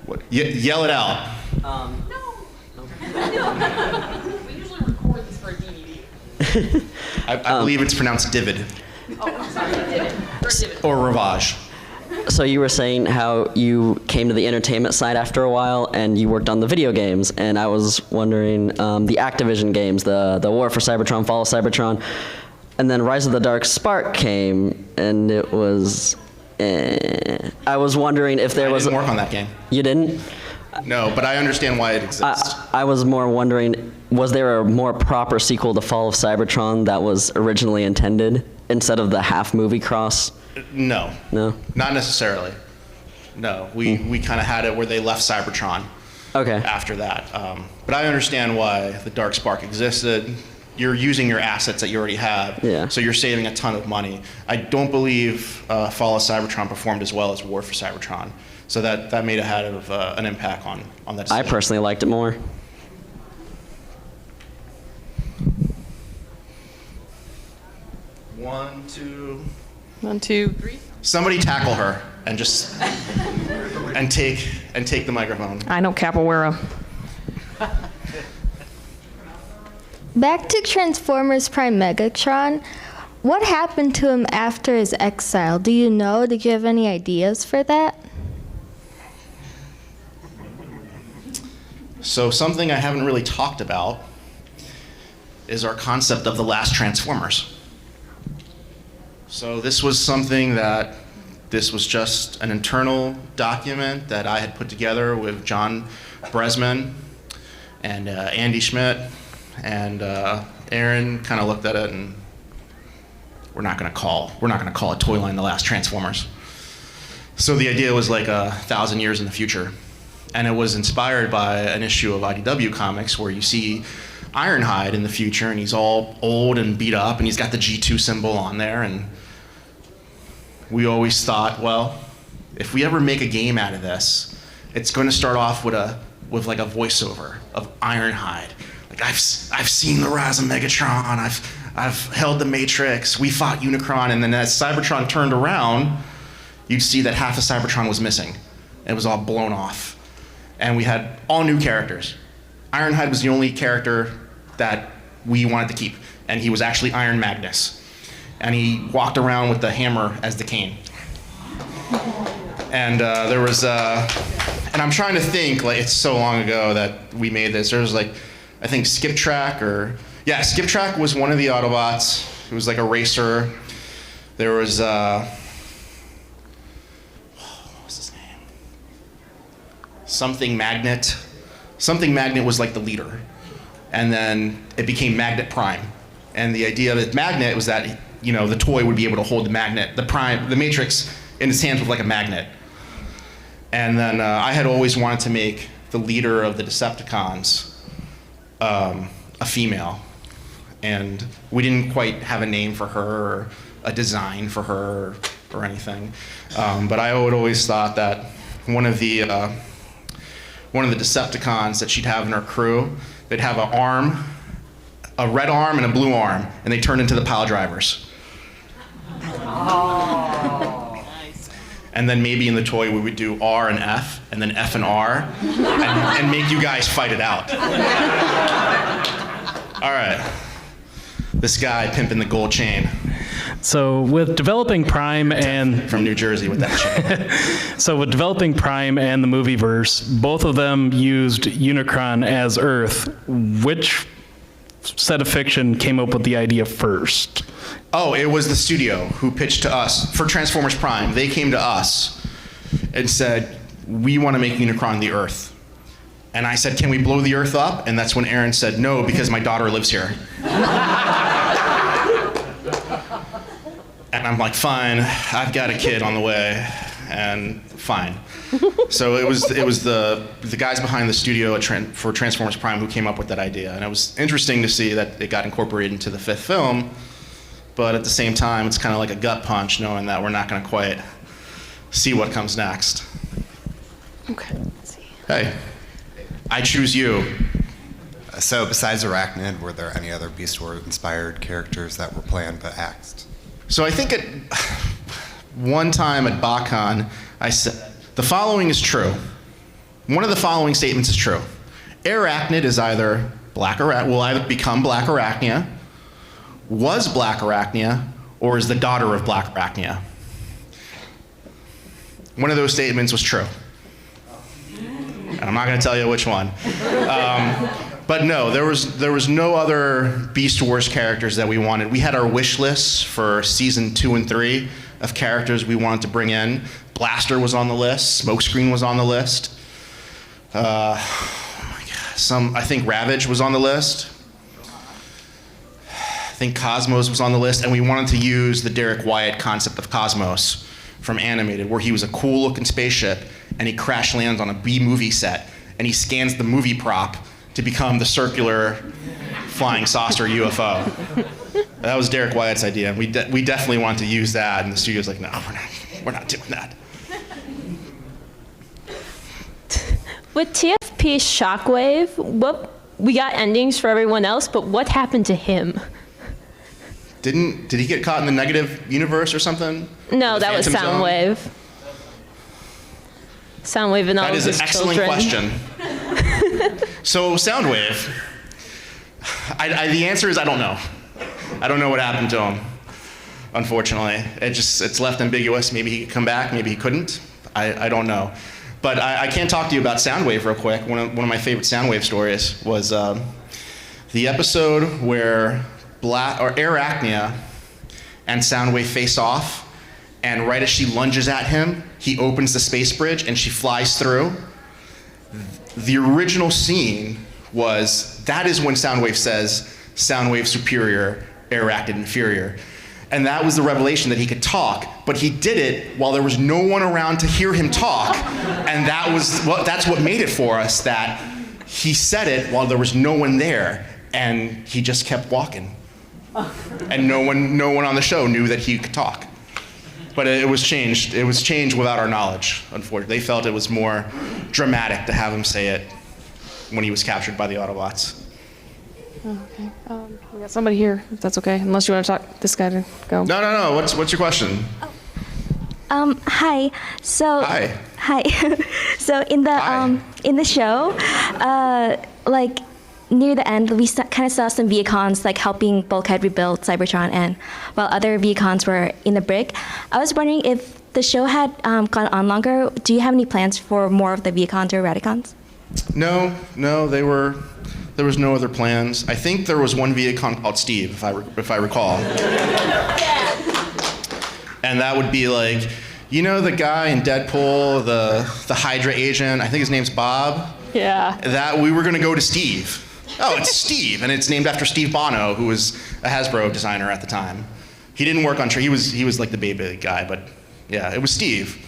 What? Yell it out. No. We usually record this for a DVD. I believe it's pronounced Divid. Oh, I'm sorry, Divid. Or Ravage. So you were saying how you came to the entertainment side after a while, and you worked on the video games, and I was wondering, the Activision games, the War for Cybertron, Fall of Cybertron, and then Rise of the Dark Spark came, and it was, I was wondering if there was... I didn't work on that game. You didn't? No, but I understand why it exists. I was more wondering, was there a more proper sequel to Fall of Cybertron that was originally intended, instead of the half-movie cross? No. No? Not necessarily. No. We kind of had it where they left Cybertron after that. But I understand why the Dark Spark existed. You're using your assets that you already have, so you're saving a ton of money. I don't believe Fall of Cybertron performed as well as War for Cybertron. So that may have had an impact on that decision. I personally liked it more. One, two... 1, 2, 3. Somebody tackle her and just and take the microphone. I know capoeira. Back to Transformers Prime Megatron. What happened to him after his exile? Do you know? Did you have any ideas for that? So something I haven't really talked about is our concept of the last Transformers. So this was something this was just an internal document that I had put together with John Bresman and Andy Schmidt, and Aaron kind of looked at it, and we're not going to call a toy line the last Transformers. So the idea was like 1,000 years in the future, and it was inspired by an issue of IDW Comics where you see Ironhide in the future, and he's all old and beat up, and he's got the G2 symbol on there, and we always thought, well, if we ever make a game out of this, it's going to start off with like a voiceover of Ironhide. Like, I've seen the rise of Megatron, I've held the Matrix, we fought Unicron, and then as Cybertron turned around, you'd see that half of Cybertron was missing. It was all blown off. And we had all new characters. Ironhide was the only character that we wanted to keep, and he was actually Iron Magnus. And he walked around with the hammer as the cane. And there was, and I'm trying to think, like, it's so long ago that we made this. There was like, I think Skip Track Skip Track was one of the Autobots. It was like a racer. There was, what was his name? Something Magnet. Something Magnet was like the leader. And then it became Magnet Prime. And the idea of Magnet was that, you know, the toy would be able to hold the magnet, the Matrix, in its hands with like a magnet. And then I had always wanted to make the leader of the Decepticons a female. And we didn't quite have a name for her or a design for her or anything. But I had always thought that one of the Decepticons that she'd have in her crew, they'd have an arm, a red arm and a blue arm, and they turned into the pile drivers. Oh, nice. And then maybe in the toy we would do R and F, and then F and R, and make you guys fight it out. All right. This guy pimping the gold chain. So with developing Prime and... From New Jersey with that chain. So with developing Prime and the Movieverse, both of them used Unicron as Earth. Which set of fiction came up with the idea first? Oh, it was the studio who pitched to us for Transformers Prime. They came to us and said, we want to make Unicron the Earth. And I said, can we blow the Earth up? And that's when Aaron said, no, because my daughter lives here. And I'm like, fine, I've got a kid on the way, and fine. So it was the guys behind the studio for Transformers Prime who came up with that idea. And it was interesting to see that it got incorporated into the 5th film, but at the same time, it's kind of like a gut punch knowing that we're not going to quite see what comes next. Okay, let's see. Hey, I choose you. So besides Arachnid, were there any other Beast Wars-inspired characters that were planned but axed? So I think at one time at BotCon, I said, the following is true. one of the following statements is true. Airachnid is either will either become Blackarachnia, was Blackarachnia, or is the daughter of Blackarachnia. One of those statements was true. And I'm not going to tell you which one. But no, there was no other Beast Wars characters that we wanted. We had our wish lists for season 2 and 3 of characters we wanted to bring in. Blaster was on the list. Smokescreen was on the list. I think Ravage was on the list. I think Cosmos was on the list, and we wanted to use the Derek Wyatt concept of Cosmos from Animated, where he was a cool-looking spaceship, and he crash lands on a B-movie set, and he scans the movie prop to become the circular flying saucer UFO. That was Derek Wyatt's idea. We definitely wanted to use that, and the studio's like, no, we're not doing that. With TFP Shockwave, we got endings for everyone else, but what happened to him? Did he get caught in the negative universe or something? No, that was Phantom Zone? Soundwave. Soundwave and all That of is his an excellent children. question. So Soundwave, the answer is I don't know. I don't know what happened to him, unfortunately. It's left ambiguous. Maybe he could come back, maybe he couldn't. I don't know. But I can talk to you about Soundwave real quick. One of my favorite Soundwave stories was the episode where Airachnid and Soundwave face off, and right as she lunges at him, he opens the space bridge and she flies through. The original scene that is when Soundwave says, Soundwave superior, Airachnid inferior. And that was the revelation that he could talk, but he did it while there was no one around to hear him talk. And that's what made it for us, that he said it while there was no one there, and he just kept walking. And no one on the show knew that he could talk. But it was changed. It was changed without our knowledge, unfortunately. They felt it was more dramatic to have him say it when he was captured by the Autobots. Okay. We got somebody here, if that's okay. Unless you want to talk this guy to go. No. What's your question? Hi. So. Hi. Hi. So in the show, like near the end, we kind of saw some Vechicons like helping Bulkhead rebuild Cybertron, and while other Vechicons were in the brig. I was wondering if the show had gone on longer. Do you have any plans for more of the Vechicons or Radicons? No. There was no other plans. I think there was one Vechicon called Steve, if I recall. And that would be like, you know the guy in Deadpool, the Hydra agent, I think his name's Bob? Yeah. That we were gonna go to Steve. Oh, it's Steve, and it's named after Steve Bono, who was a Hasbro designer at the time. He didn't work on, he was like the baby guy, but yeah, it was Steve.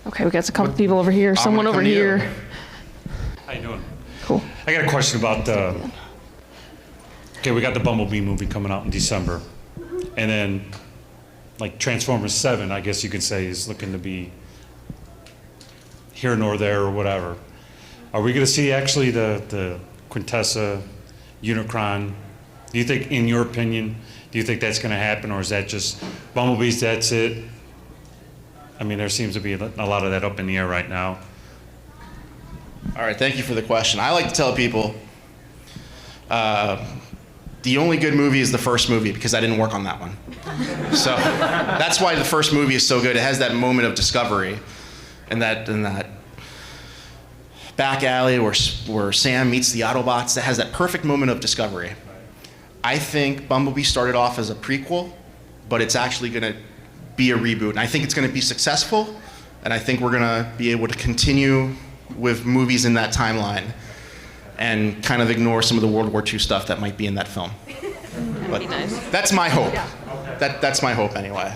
Okay, we got a couple people over here. Someone over here. How you doing? Cool. I got a question about we got the Bumblebee movie coming out in December. And then, like, Transformers 7, I guess you could say, is looking to be here nor there or whatever. Are we going to see actually the Quintessa, Unicron? Do you think, in your opinion, do you think that's going to happen, or is that just Bumblebees, that's it? I mean, there seems to be a lot of that up in the air right now. All right, thank you for the question. I like to tell people the only good movie is the first movie, because I didn't work on that one. So that's why the first movie is so good. It has that moment of discovery, and that back alley where Sam meets the Autobots. That has that perfect moment of discovery. I think Bumblebee started off as a prequel, but it's actually going to be a reboot, and I think it's going to be successful, and I think we're going to be able to continue with movies in that timeline and kind of ignore some of the World War II stuff that might be in that film. But that's my hope. That's my hope anyway.